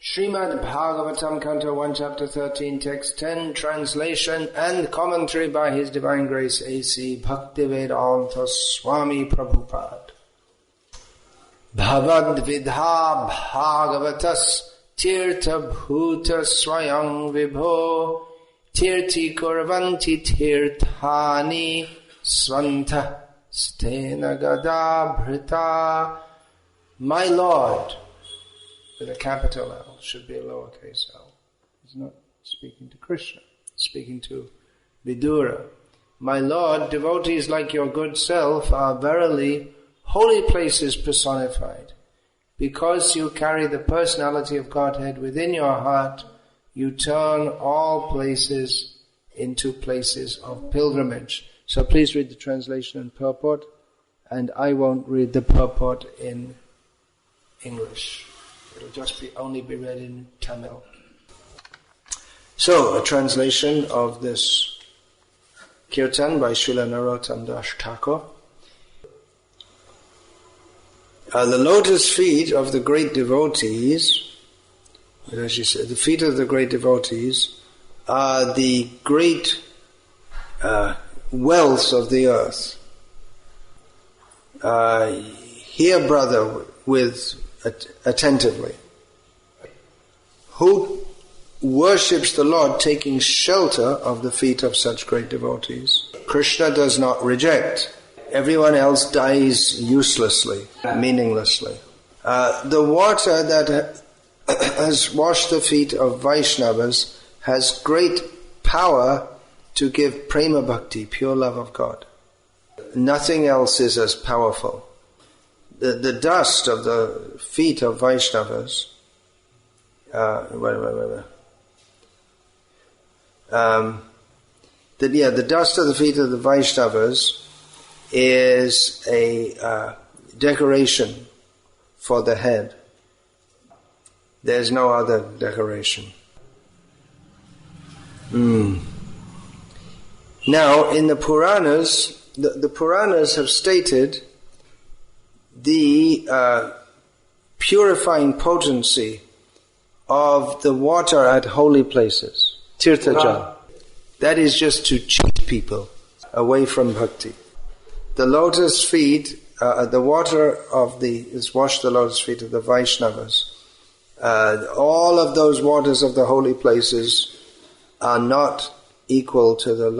Srimad Bhagavatam, Canto 1, Chapter 13, Text 10, translation and commentary by His Divine Grace A.C. Bhakti-Vedanta Swami Prabhupada. Bhavad-vidha Bhagavatas Tirtha Bhuta Swayam Vibho Tirti Kurvanti Tirthani Swanta Stena Gada Bhrita. My Lord, with a capital L, should be a lowercase l. He's not speaking to Krishna, speaking to Vidura. My Lord, devotees like your good self are verily holy places personified. Because you carry the personality of Godhead within your heart, you turn all places into places of pilgrimage. So please read the translation and purport, and I won't read the purport in English. It'll just only be read in Tamil. So, a translation of this kirtan by Srila Narottam Das Thakur. The lotus feet of the great devotees, as you said, the feet of the great devotees are the great wealth of the earth. Hear, brother, attentively. Who worships the Lord taking shelter of the feet of such great devotees? Krishna does not reject. Everyone else dies uselessly, meaninglessly. The water that has washed the feet of Vaishnavas has great power to give prema bhakti, pure love of God. Nothing else is as powerful. The dust of the feet of Vaishnavas, the dust of the feet of the Vaishnavas is a decoration for the head. There's no other decoration. Now, in the Puranas, the Puranas have stated the purifying potency of the water at holy places, tirtha. That is just to cheat people away from bhakti. The lotus feet, the water is washed the lotus feet of the Vaishnavas. All of those waters of the holy places are not equal to the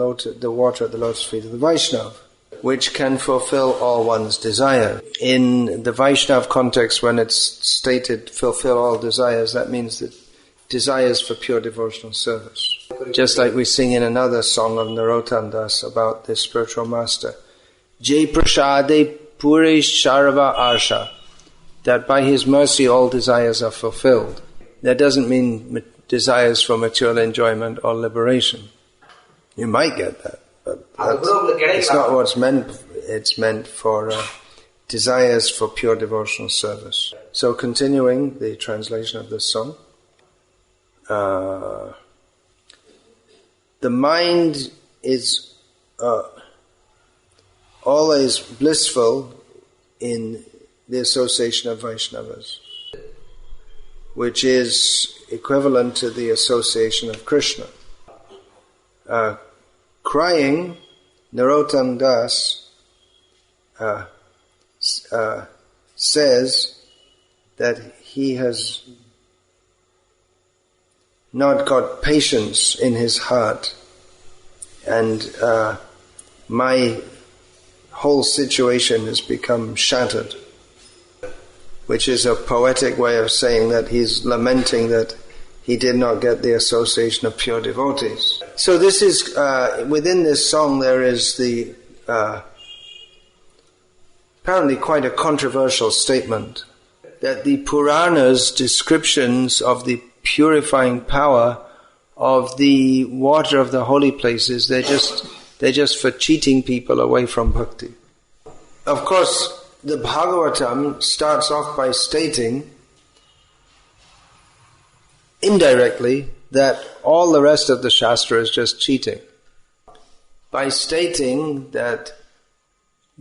water at the lotus feet of the Vaishnava, which can fulfill all one's desire. In the Vaishnav context, when it's stated fulfill all desires, that means that desires for pure devotional service. Just like we sing in another song of Narottam Das about this spiritual master, Jai Prasade Purish Sharva Arsha, that by his mercy all desires are fulfilled. That doesn't mean desires for material enjoyment or liberation. You might get that. But it's not what's meant. It's meant for desires for pure devotional service. So continuing the translation of this song. The mind is always blissful in the association of Vaishnavas, which is equivalent to the association of Krishna. Crying, Narottam Das says that he has not got patience in his heart, and my whole situation has become shattered, which is a poetic way of saying that he's lamenting that he did not get the association of pure devotees. So this is, within this song there is the, apparently quite a controversial statement, that the Puranas' descriptions of the purifying power of the water of the holy places, they're just for cheating people away from bhakti. Of course, the Bhagavatam starts off by stating indirectly that all the rest of the Shastra is just cheating. By stating that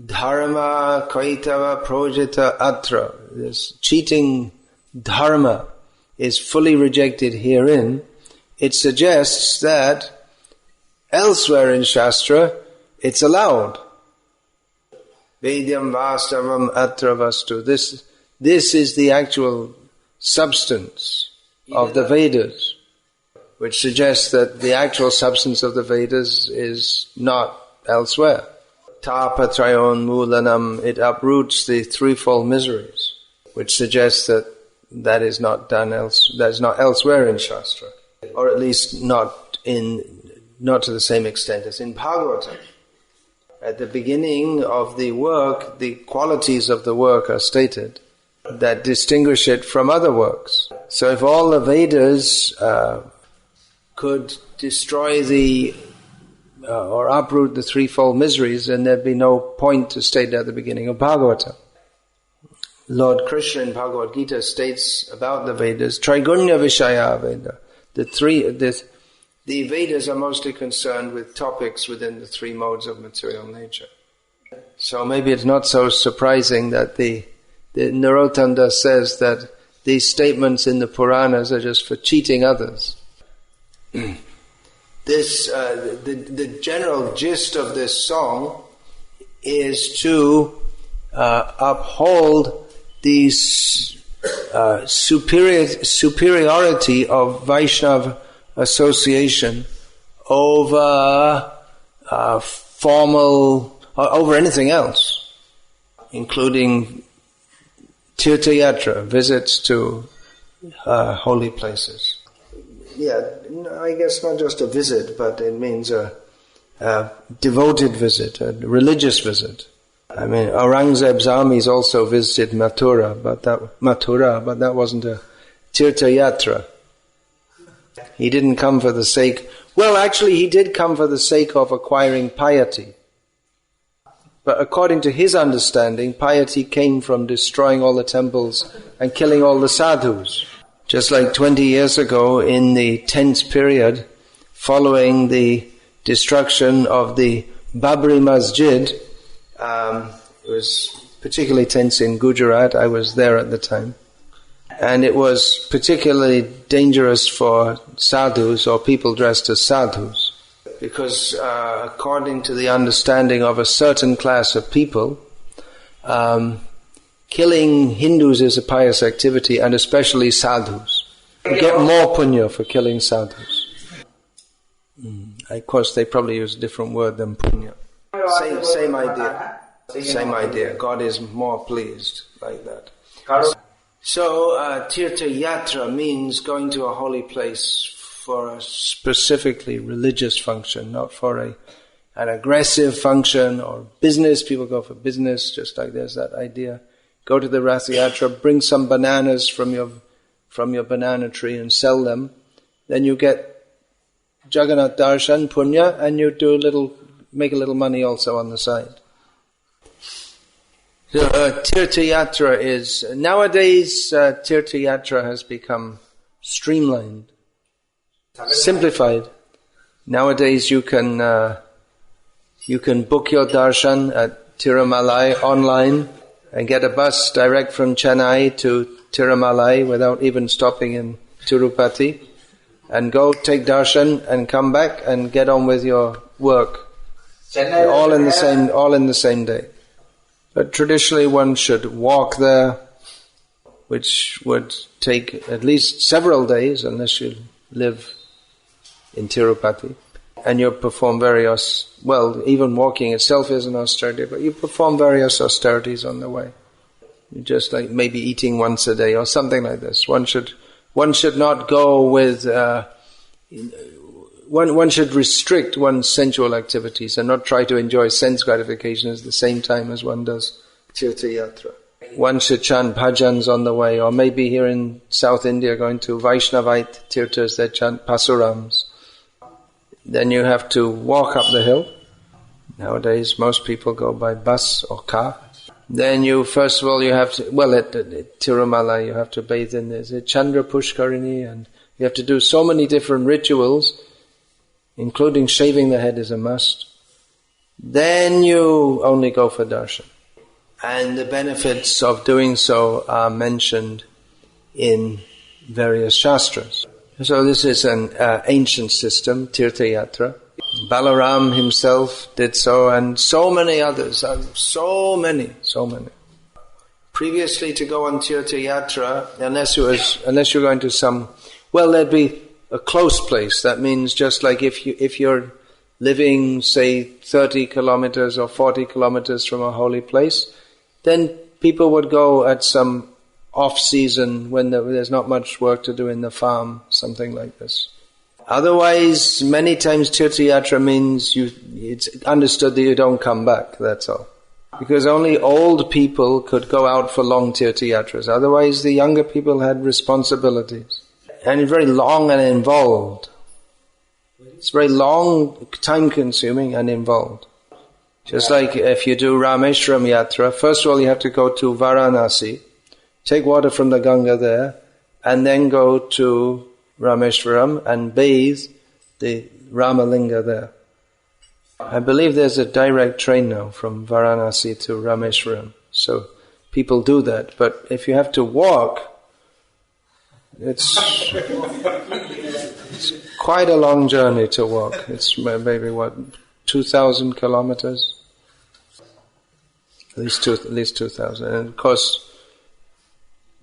dharma kaitava projita atra, this cheating dharma is fully rejected herein, it suggests that elsewhere in Shastra it's allowed. Vedyam vastavam atra vastu. This is the actual substance of the Vedas, which suggests that the actual substance of the Vedas is not elsewhere. Tapatrayon mulanam, it uproots the threefold miseries, which suggests that that is not done elsewhere in Shastra, or at least not to the same extent as in Bhagavatam. At the beginning of the work, the qualities of the work are stated that distinguish it from other works. So if all the Vedas could destroy or uproot the threefold miseries, then there'd be no point to state at the beginning of Bhagavatam. Lord Krishna in Bhagavad-gita states about the Vedas, Trigunya Vishaya Veda. The Vedas are mostly concerned with topics within the three modes of material nature. So maybe it's not so surprising that the Narottam Das says that these statements in the Puranas are just for cheating others. The general gist of this song is to uphold the superiority of Vaishnava association over over anything else, including Tirtha Yatra, visits to holy places. Yeah, I guess not just a visit, but it means a devoted visit, a religious visit. I mean, Aurangzeb's armies also visited Mathura, but that wasn't a Tirtha Yatra. He didn't come for the sake... Well, actually, he did come for the sake of acquiring piety. But according to his understanding, piety came from destroying all the temples and killing all the sadhus. Just like 20 years ago, in the tense period following the destruction of the Babri Masjid, it was particularly tense in Gujarat. I was there at the time. And it was particularly dangerous for sadhus or people dressed as sadhus. Because according to the understanding of a certain class of people, killing Hindus is a pious activity, and especially sadhus. You get more punya for killing sadhus. Of course, they probably use a different word than punya. Same idea. Same idea. God is more pleased like that. So, Tirtha Yatra means going to a holy place for a specifically religious function, not for an aggressive function or business. People go for business, just like there's that idea. Go to the Rath Yatra, bring some bananas from your banana tree and sell them. Then you get Jagannath Darshan, Punya, and you make a little money also on the side. So, Tirtha Yatra is, nowadays, Tirtha Yatra has become streamlined, simplified. Nowadays you can book your darshan at Tirumalai online and get a bus direct from Chennai to Tirumalai without even stopping in Tirupati, and go take darshan and come back and get on with your work. All in the same day. But traditionally one should walk there, which would take at least several days unless you live in Tirupati. And you perform even walking itself is an austerity, but you perform various austerities on the way. You just like maybe eating once a day or something like this. One should not go with... One should restrict one's sensual activities and not try to enjoy sense gratification at the same time as one does Tirtha Yatra. One should chant bhajans on the way, or maybe here in South India going to Vaishnavite Tirthas, they chant pasurams. Then you have to walk up the hill. Nowadays most people go by bus or car. Then you have to, at Tirumala you have to bathe in there's a Chandra Pushkarini, and you have to do so many different rituals, including shaving the head is a must. Then you only go for darshan. And the benefits of doing so are mentioned in various shastras. So this is an ancient system, Tirtha Yatra. Balaram himself did so, and so many others, so many. Previously, to go on Tirtha Yatra, unless you're going to there'd be a close place. That means just like if you're living, say, 30 kilometers or 40 kilometers from a holy place, then people would go at some off-season when there's not much work to do in the farm, something like this. Otherwise, many times Tirtha Yatra means it's understood that you don't come back, that's all. Because only old people could go out for long Tirtha Yatras. Otherwise, the younger people had responsibilities. And it's very long and involved. It's very long, time-consuming and involved. Just like if you do Rameshwaram Yatra, first of all you have to go to Varanasi, take water from the Ganga there, and then go to Rameshwaram and bathe the Ramalinga there. I believe there's a direct train now from Varanasi to Rameshwaram, so people do that. But if you have to walk, it's quite a long journey to walk. It's maybe 2,000 kilometers? At least 2,000. And of course,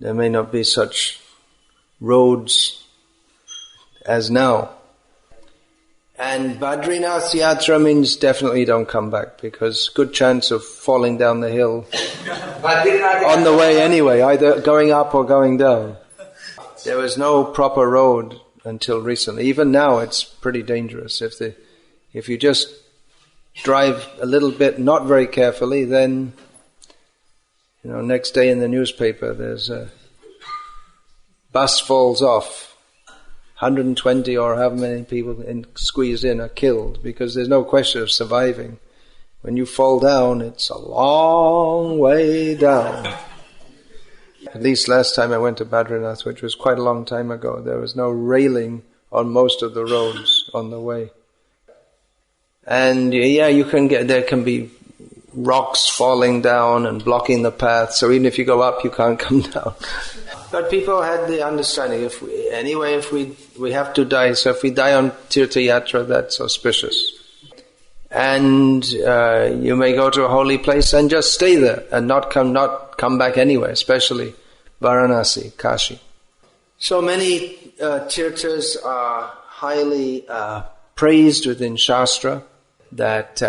there may not be such roads as now. And Badrinath Yatra means definitely don't come back, because good chance of falling down the hill on the way anyway, either going up or going down. There was no proper road until recently. Even now it's pretty dangerous. If you just drive a little bit not very carefully, then next day in the newspaper there's a bus falls off, 120 or however many people squeezed in are killed, because there's no question of surviving. When you fall down, it's a long way down. At least last time I went to Badrinath, which was quite a long time ago, there was no railing on most of the roads on the way. And there can be rocks falling down and blocking the path, so even if you go up, you can't come down. But people had the understanding, if we have to die, so if we die on Tirtha Yatra, that's auspicious. And you may go to a holy place and just stay there and not come back anywhere, especially Varanasi, Kashi. So many tirthas are highly praised within Shastra, that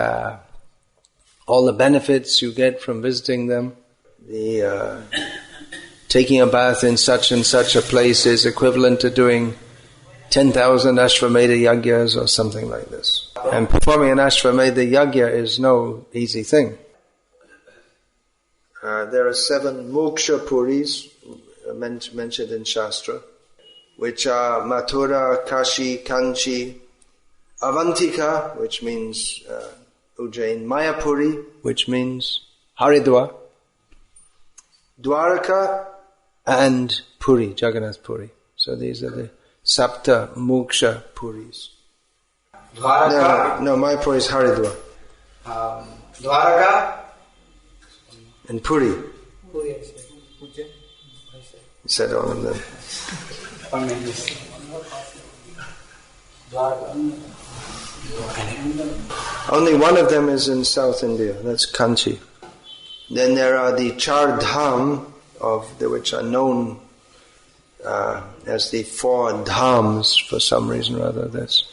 all the benefits you get from visiting them, the taking a bath in such and such a place is equivalent to doing 10,000 Ashvamedha Yagyas or something like this. And performing an Ashvamedha Yagya is no easy thing. There are 7 Moksha Puris mentioned in Shastra, which are Mathura, Kashi, Kanchi, Avantika, which means Ujjain, Mayapuri, which means Haridwar, Dwaraka, and Puri, Jagannath Puri. So these are the Sapta Moksha Puris. Dwaraka? No, Mayapuri is Haridwar. Dwaraka? And Puri. Puri, He said all of them. Only one of them is in South India, that's Kanchi. Then there are the Char Dham, which are known as the 4 Dhams for some reason or other. That's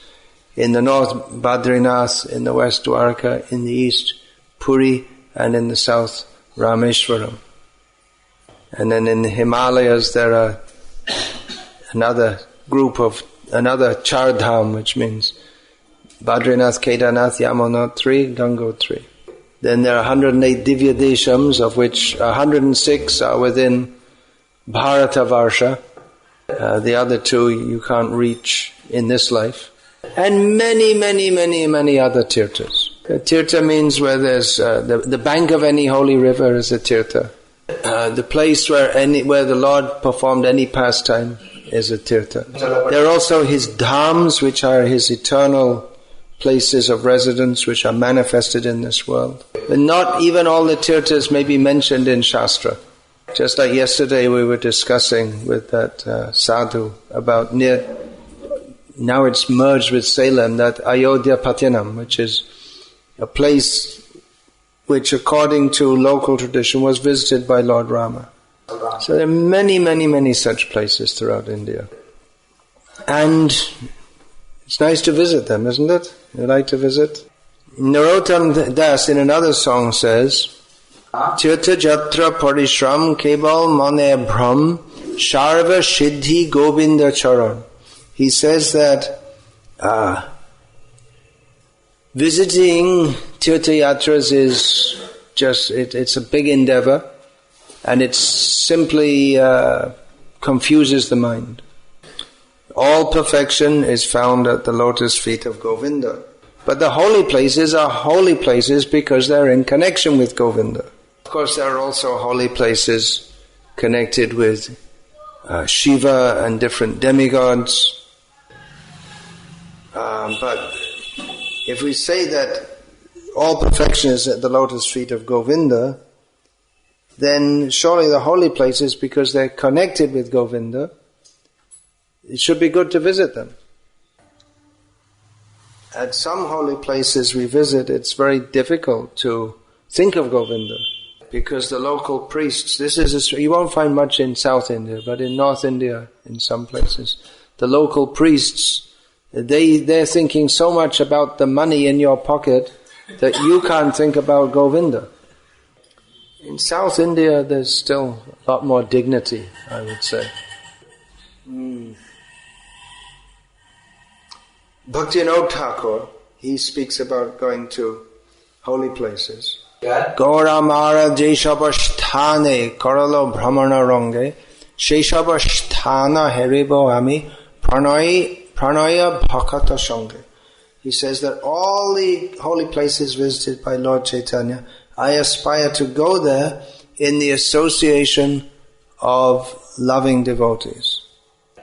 in the north Badrinath, in the west Dwaraka, in the east Puri, and in the south Rameshwaram. And then in the Himalayas there are another Char Dham, which means Badrinath, Kedarnath, Yamunotri, Gangotri. Then there are 108 Divya Deshams, of which 106 are within Bharatavarsha. The other 2 you can't reach in this life. And many, many, many, many other tirthas. Tirtha means where there's the bank of any holy river is a tirtha. The place where the Lord performed any pastime is a tirtha. There are also his dhams, which are his eternal places of residence, which are manifested in this world. But not even all the tirthas may be mentioned in Shastra. Just like yesterday we were discussing with that sadhu about now it's merged with Salem, that Ayodhya Patinam, which is a place which according to local tradition was visited by Lord Rama. So there are many, many, many such places throughout India. And it's nice to visit them, isn't it? You like to visit? Narottam Das in another song says, Tirtha Jatra Parishram Kebal Mane Bhram Sharva Siddhi Govinda Charan. He says that visiting Tirtha Yatras is just, it's a big endeavor, and it simply confuses the mind. All perfection is found at the lotus feet of Govinda. But the holy places are holy places because they're in connection with Govinda. Of course, there are also holy places connected with Shiva and different demigods. But if we say that all perfection is at the lotus feet of Govinda, then surely the holy places, because they're connected with Govinda, it should be good to visit them. At some holy places we visit, it's very difficult to think of Govinda, because the local priests, you won't find much in South India, but in North India, in some places, the local priests, they're thinking so much about the money in your pocket that you can't think about Govinda. In South India, there's still a lot more dignity, I would say. Bhaktivinoda Thakur, he speaks about going to holy places. Gaura Mara Jeshabasthane Karalo Brahmana Range Sheshabasthana Heribo Ami Pranaya Bhakata Sange. He says that all the holy places visited by Lord Chaitanya, I aspire to go there in the association of loving devotees.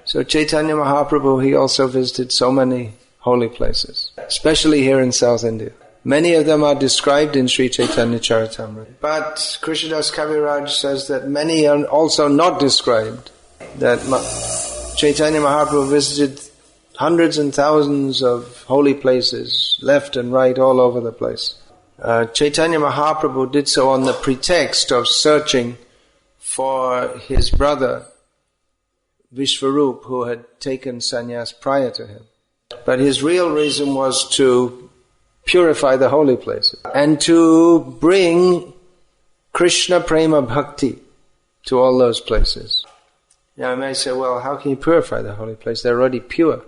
So Chaitanya Mahaprabhu, he also visited so many holy places, especially here in South India. Many of them are described in Sri Chaitanya Charitamrita. But Krishnadas Kaviraj says that many are also not described. That Chaitanya Mahaprabhu visited hundreds and thousands of holy places, left and right, all over the place. Chaitanya Mahaprabhu did so on the pretext of searching for his brother, Vishwarup, who had taken sannyas prior to him. But his real reason was to purify the holy places and to bring Krishna Prema Bhakti to all those places. Now I may say, well, how can you purify the holy place? They're already pure.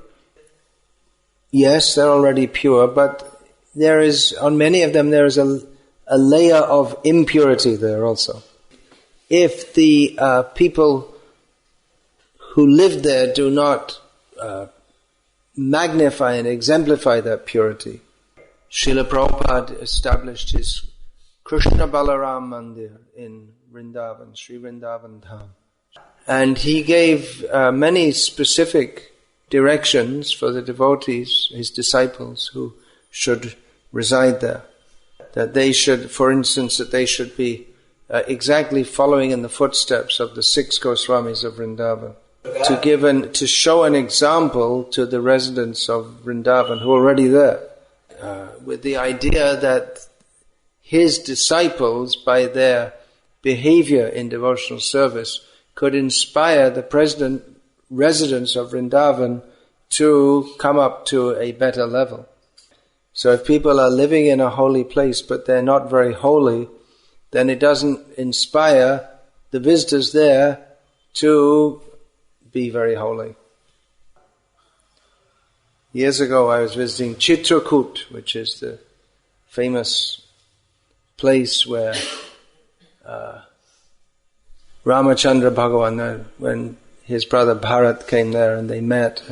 Yes, they're already pure, but there is, on many of them, there is a layer of impurity there also. If the people who live there do not magnify and exemplify that purity, Srila Prabhupada established his Krishna Balaram Mandir in Vrindavan, Sri Vrindavan Dham. And he gave many specific directions for the devotees, his disciples, who should reside there. That they should, for instance, that they should be exactly following in the footsteps of the 6 Goswamis of Vrindavan. To show an example to the residents of Vrindavan who are already there, with the idea that his disciples, by their behavior in devotional service, could inspire the residents of Vrindavan to come up to a better level. So if people are living in a holy place but they're not very holy, then it doesn't inspire the visitors there to be very holy. Years ago I was visiting Chitrakoot, which is the famous place where Ramachandra Bhagavan, when his brother Bharat came there and they met,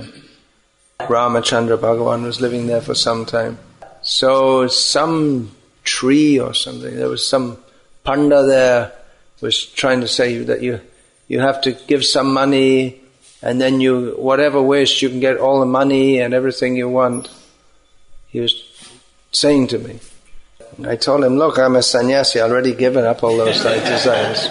Ramachandra Bhagavan was living there for some time. So some tree or something, there was some panda there, was trying to say that you have to give some money, and then whatever wish, you can get all the money and everything you want. He was saying to me. I told him, look, I'm a sannyasi, I've already given up all those desires.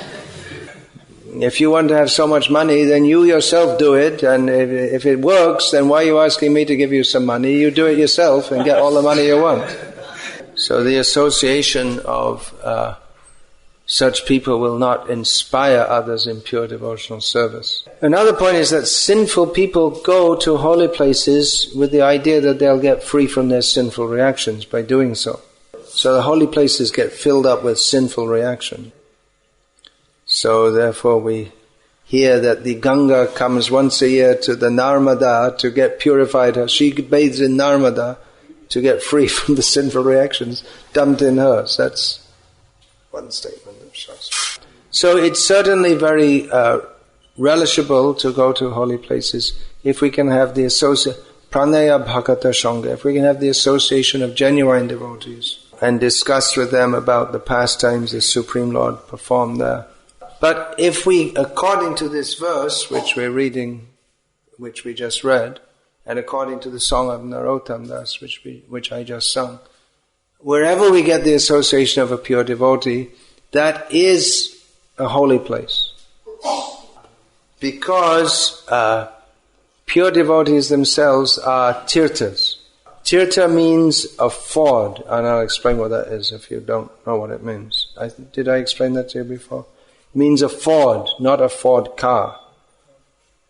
if you want to have so much money, then you yourself do it, and if it works, then why are you asking me to give you some money? You do it yourself and get all the money you want. So the association of such people will not inspire others in pure devotional service. Another point is that sinful people go to holy places with the idea that they'll get free from their sinful reactions by doing so. So the holy places get filled up with sinful reaction. So therefore we hear that the Ganga comes once a year to the Narmada to get purified. She bathes in Narmada to get free from the sinful reactions dumped in her. So that's one statement of Shastra. So it's certainly very relishable to go to holy places if we can have the pranaya bhakata shanga, if we can have the association of genuine devotees and discuss with them about the pastimes the Supreme Lord performed there. But if we, according to this verse which we're reading, which we just read, and according to the song of Narottam Das, which I just sung, wherever we get the association of a pure devotee, that is a holy place. Because pure devotees themselves are tirthas. Tirtha means a ford, and I'll explain what that is if you don't know what it means. Did I explain that to you before? It means a ford, not a Ford car.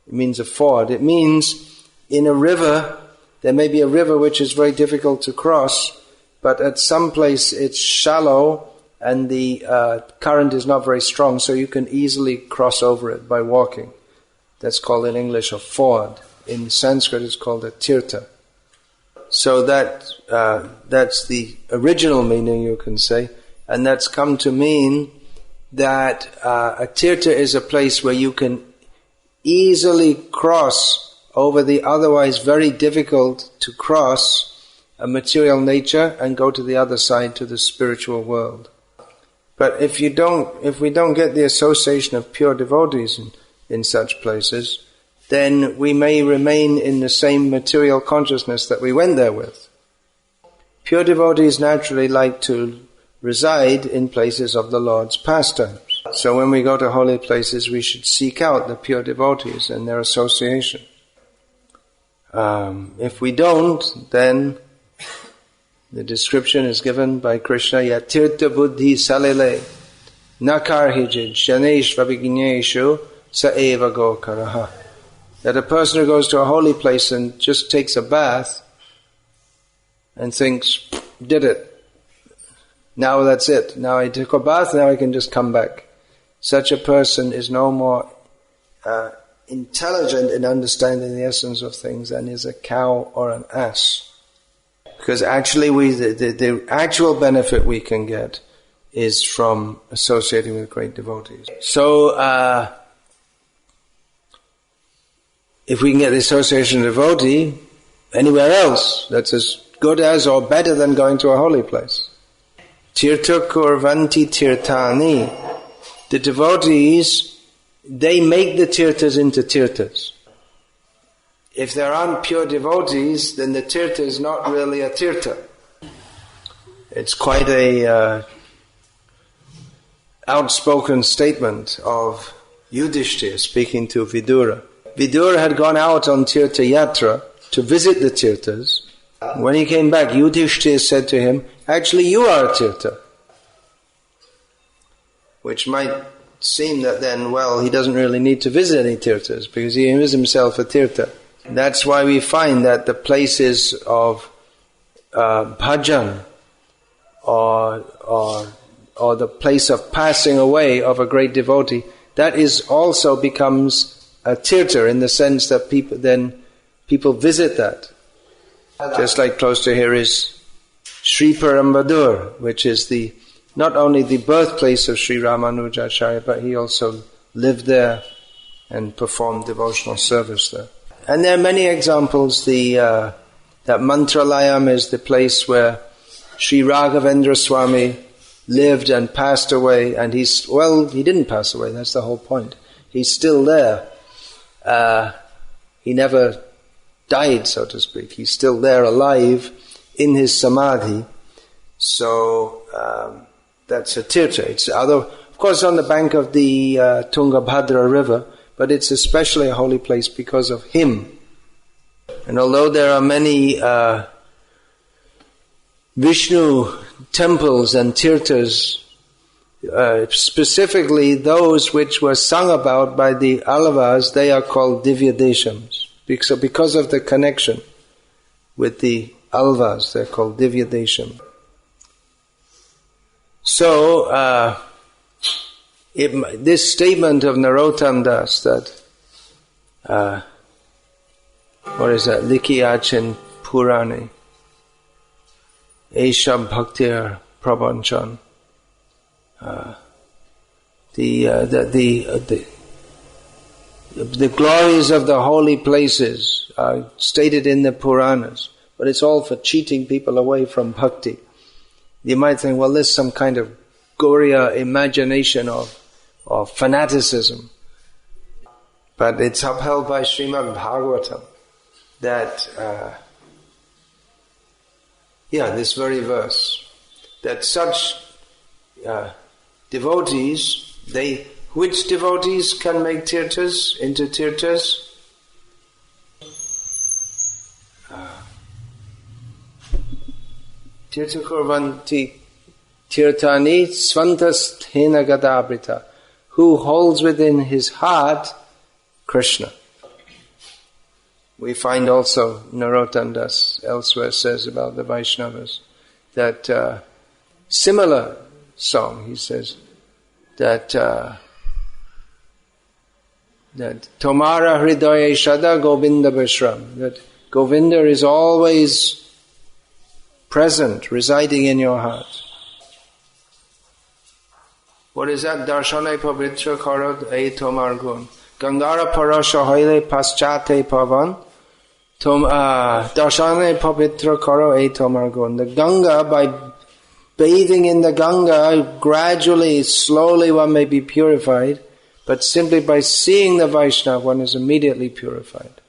It means a ford. It means in a river, there may be a river which is very difficult to cross, but at some place it's shallow and the current is not very strong, so you can easily cross over it by walking. That's called in English a ford. In Sanskrit it's called a tirtha. So that's the original meaning, you can say, and that's come to mean that a tirtha is a place where you can easily cross over the otherwise very difficult to cross a material nature and go to the other side, to the spiritual world. But if we don't get the association of pure devotees in such places, then we may remain in the same material consciousness that we went there with. Pure devotees naturally like to reside in places of the Lord's pastimes. So when we go to holy places, we should seek out the pure devotees and their association. If we don't, then the description is given by Krishna, yatirtha buddhi salile nakarhijid shanesh vabiginyeshu sa eva gokaraha. That a person who goes to a holy place and just takes a bath and thinks, did it. Now that's it. Now I took a bath, now I can just come back. Such a person is no more intelligent in understanding the essence of things than is a cow or an ass. Because actually the actual benefit we can get is from associating with great devotees. So if we can get the association of devotee anywhere else, that's as good as or better than going to a holy place. Tirtha kurvanti tirthani. The devotees, they make the tirthas into tirthas. If there aren't pure devotees, then the tirtha is not really a tirtha. It's quite a outspoken statement of Yudhishthira speaking to Vidura. Vidura had gone out on tirtha yatra to visit the tirthas. When he came back, Yudhishthira said to him, actually you are a tirtha. Which might seem that then, well, he doesn't really need to visit any tirthas because he is himself a tirtha. That's why we find that the places of bhajan or the place of passing away of a great devotee, that is also becomes a tirtha in the sense that people visit that. Just like close to here is Sri Perambur, which is not only the birthplace of Sri Ramanujacharya, but he also lived there and performed devotional service there. And there are many examples. That Mantralayam is the place where Sri Raghavendra Swami lived and passed away, and he didn't pass away, that's the whole point. He's still there. He never died, so to speak. He's still there alive in his samadhi. So that's a tirtha. Of course on the bank of the Tungabhadra river, but it's especially a holy place because of him. And although there are many Vishnu temples and tirthas, specifically those which were sung about by the Alvas, they are called Divya Deshams. Because of the connection with the Alvas, they're called Divya Desham. So, this statement of Narottam Das that, what is that? Likhiyachin Purane, Esha Bhaktir Prabanchan. The glories of the holy places are stated in the Puranas, but it's all for cheating people away from bhakti. You might think, well, this is some kind of Gauriya imagination of fanaticism. But it's upheld by Srimad Bhagavatam that, this very verse, that such devotees, which devotees can make tirthas into tirthas? Tirtha kurvanti tirthani svantasthena gadabrita, who holds within his heart Krishna. We find also Narottam Das elsewhere says about the Vaishnavas that similar song, he says that Tomara Hridaya Shada Govinda Vishram, that Govinda is always present, residing in your heart. What is that? Darshane Pavitra Karad E Tomar Gun. Gangara Parasha Haile Paschate Pavan. Darshane Pavitra Karo E Tomar Gun. The Ganga, by bathing in the Ganga, gradually, slowly one may be purified, but simply by seeing the Vaishnava one is immediately purified.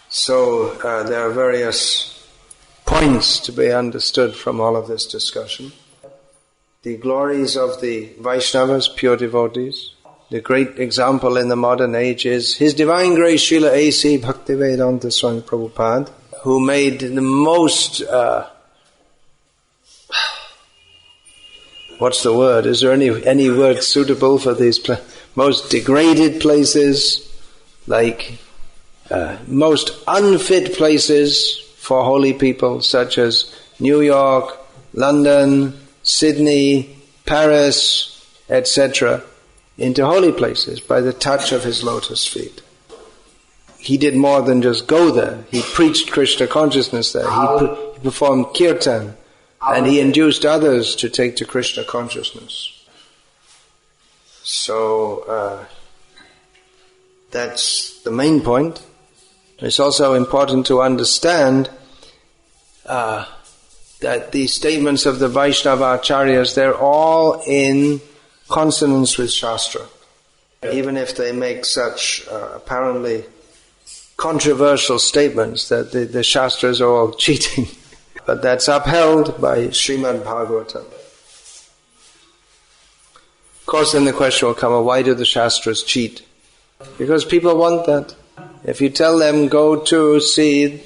So there are various points to be understood from all of this discussion. The glories of the Vaishnavas, pure devotees. The great example in the modern age is His Divine Grace Srila A.C. Bhaktivedanta Swami Prabhupada, who made the most what's the word? Is there any word suitable for these most degraded places, like most unfit places for holy people, such as New York, London, Sydney, Paris, etc., into holy places by the touch of his lotus feet. He did more than just go there. He preached Krishna consciousness there. He performed kirtan, and he induced others to take to Krishna consciousness. So that's the main point. It's also important to understand that the statements of the Vaishnava Acharyas, they're all in consonance with Shastra. Even if they make such apparently controversial statements that the Shastras are all cheating. But that's upheld by Srimad Bhagavatam. Of course, then the question will come, well, why do the Shastras cheat? Because people want that. If you tell them, go to see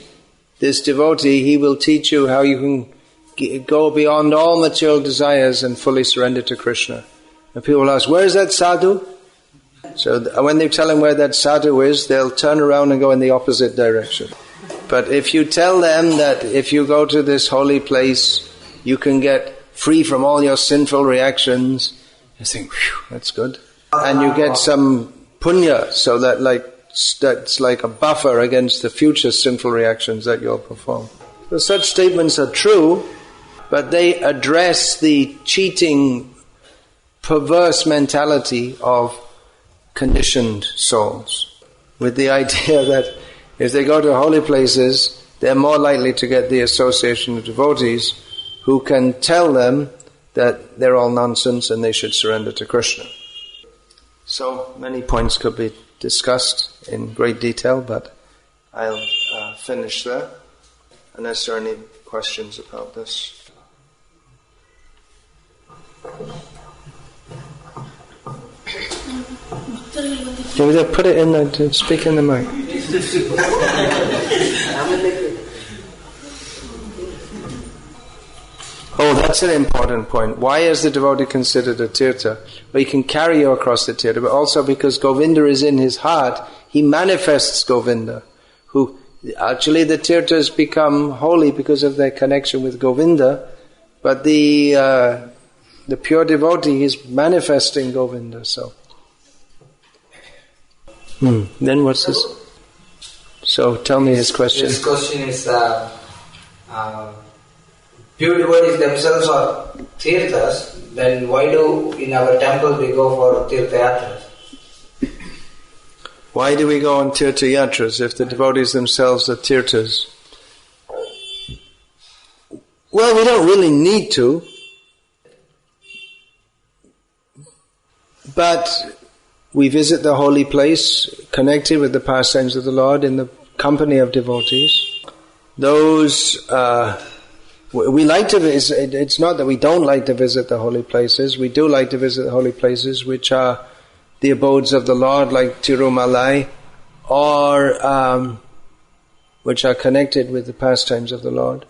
this devotee, he will teach you how you can go beyond all material desires and fully surrender to Krishna. And people will ask, where is that sadhu? So when they tell him where that sadhu is, they'll turn around and go in the opposite direction. But if you tell them that if you go to this holy place, you can get free from all your sinful reactions, you think, whew, that's good. And you get some punya, so that that's like a buffer against the future sinful reactions that you'll perform. So such statements are true, but they address the cheating, perverse mentality of conditioned souls, with the idea that if they go to holy places, they're more likely to get the association of devotees who can tell them that they're all nonsense and they should surrender to Krishna. So many points could be discussed in great detail, but I'll finish there, unless there are any questions about this. Can we put it in the, speak in the mic? Oh, that's an important point. Why is the devotee considered a tirtha? Well, he can carry you across the tirtha, but also because Govinda is in his heart, he manifests Govinda. Who actually the tirthas become holy because of their connection with Govinda, but the pure devotee is manifesting Govinda. So, then what's this? So tell me his question. His question is, pure devotees themselves are tirthas, then why do in our temple we go for tirtha yatras? Why do we go on tirtha yatras if the devotees themselves are tirthas? Well, we don't really need to, but we visit the holy place connected with the pastimes of the Lord in the company of devotees. Those we like to visit. It's not that we don't like to visit the holy places. We do like to visit the holy places which are the abodes of the Lord, like Tirumalai, or which are connected with the pastimes of the Lord.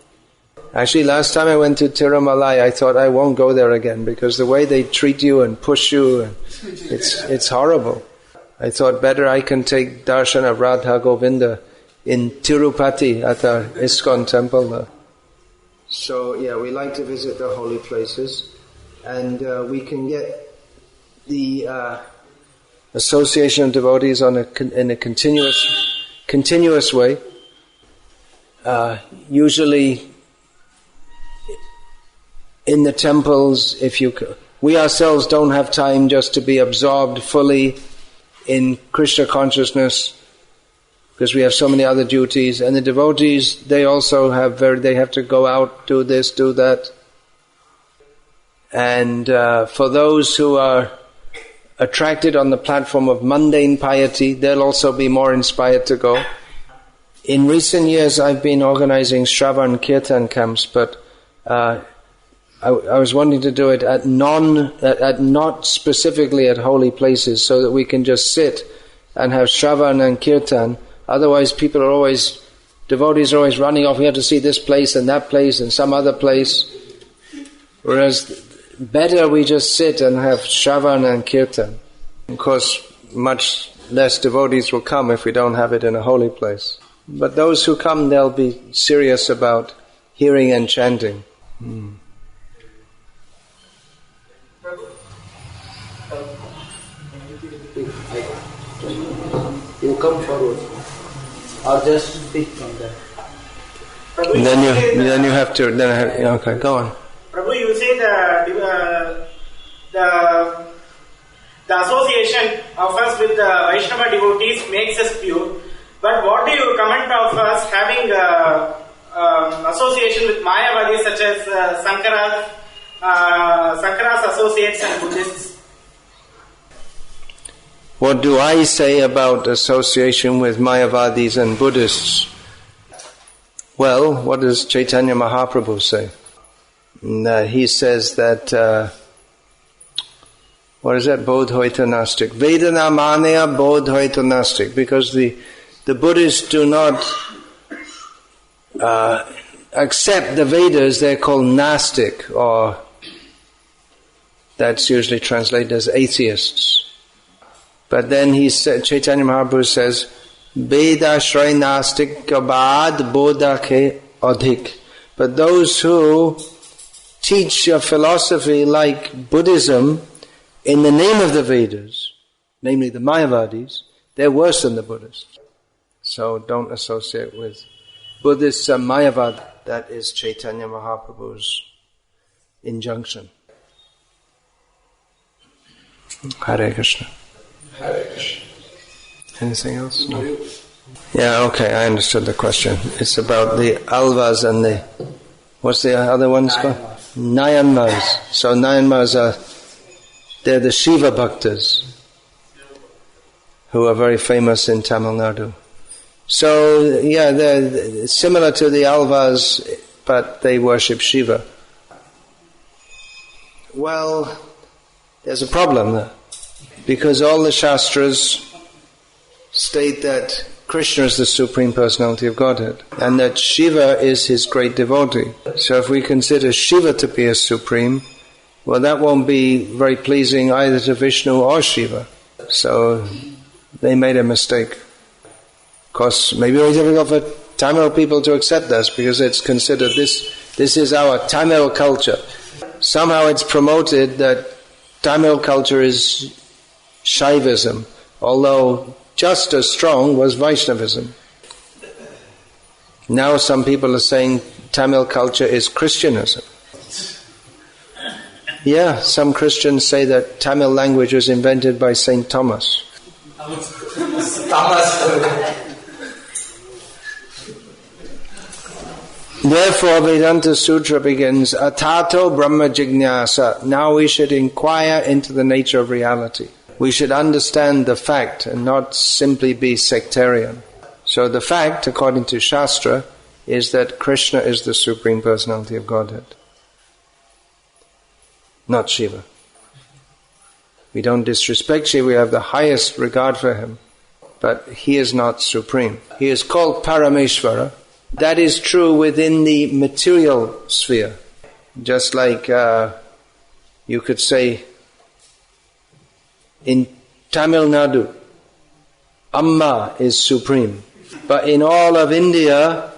Actually, last time I went to Tirumalai, I thought I won't go there again because the way they treat you and push you, and it's horrible. I thought better I can take darshan of Radha Govinda in Tirupati at our ISKCON temple there. So yeah, we like to visit the holy places, and we can get the association of devotees in a continuous way. Usually, in the temples, we ourselves don't have time just to be absorbed fully in Krishna consciousness, because we have so many other duties, and the devotees, they also they have to go out, do this, do that. And for those who are attracted on the platform of mundane piety, they'll also be more inspired to go. In recent years, I've been organizing Shravan Kirtan camps, but I was wanting to do it at not specifically at holy places, so that we can just sit and have Shravan and Kirtan. Otherwise, devotees are always running off. We have to see this place and that place and some other place. Whereas, better we just sit and have Shravan and Kirtan. Of course, much less devotees will come if we don't have it in a holy place. But those who come, they'll be serious about hearing and chanting. You come forward, or just speak from there. And then you have to. Okay, go on. Prabhu, you say the association of us with the Vaishnava devotees makes us pure. But what do you comment of us having association with Mayavadis such as Sankara's associates and Buddhists? What do I say about association with Mayavadis and Buddhists? Well, what does Chaitanya Mahaprabhu say? He says that, what is that? Bodhoita Nastik. Vedana Manaya Bodhoita Nastik. Because the Buddhists do not accept the Vedas, they're called Nastik, or that's usually translated as atheists. But then Chaitanya Mahaprabhu says, Veda Shray Nastik Kabad Bodhake Adhik. But those who teach a philosophy like Buddhism in the name of the Vedas, namely the Mayavadis, they're worse than the Buddhists. So don't associate with Buddhists and Mayavad. That is Chaitanya Mahaprabhu's injunction. Hare Krishna. Hare Krishna. Anything else? No. Yeah, okay, I understood the question. It's about the Alvas and the... What's the other ones called? Nayanmars. So Nayanmars they're the Shiva Bhaktas who are very famous in Tamil Nadu. So, yeah, they're similar to the Alvas, but they worship Shiva. Well, there's a problem there. Because all the Shastras state that Krishna is the Supreme Personality of Godhead, and that Shiva is his great devotee. So if we consider Shiva to be a supreme, well, that won't be very pleasing either to Vishnu or Shiva. So they made a mistake. Of course, maybe it was difficult for Tamil people to accept this, because it's considered this is our Tamil culture. Somehow it's promoted that Tamil culture is Shaivism, although just as strong was Vaishnavism. Now some people are saying Tamil culture is Christianism. Yeah, some Christians say that Tamil language was invented by Saint Thomas. Therefore, Vedanta Sutra begins, Atato Brahma Jignasa. Now we should inquire into the nature of reality. We should understand the fact and not simply be sectarian. So the fact, according to Shastra, is that Krishna is the Supreme Personality of Godhead, not Shiva. We don't disrespect Shiva, we have the highest regard for him, but he is not supreme. He is called Parameshvara. That is true within the material sphere. Just like you could say in Tamil Nadu, Amma is supreme. But in all of India,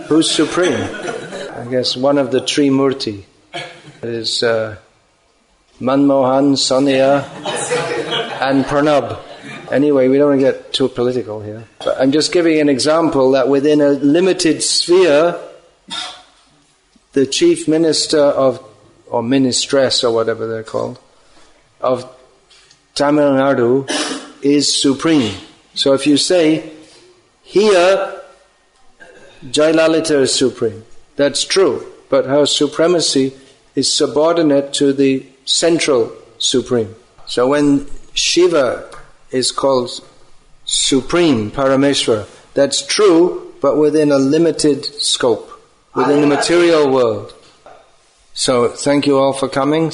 who's supreme? I guess one of the Trimurti is Manmohan, Sonia, and Pranab. Anyway, we don't want to get too political here. But I'm just giving an example that within a limited sphere, the chief minister of, or ministress or whatever they're called, of Tamil Nadu is supreme. So if you say, here, Jayalalitha is supreme, that's true. But her supremacy is subordinate to the central supreme. So when Shiva is called Supreme, Parameshvara, that's true, but within a limited scope, within the material world. So thank you all for coming.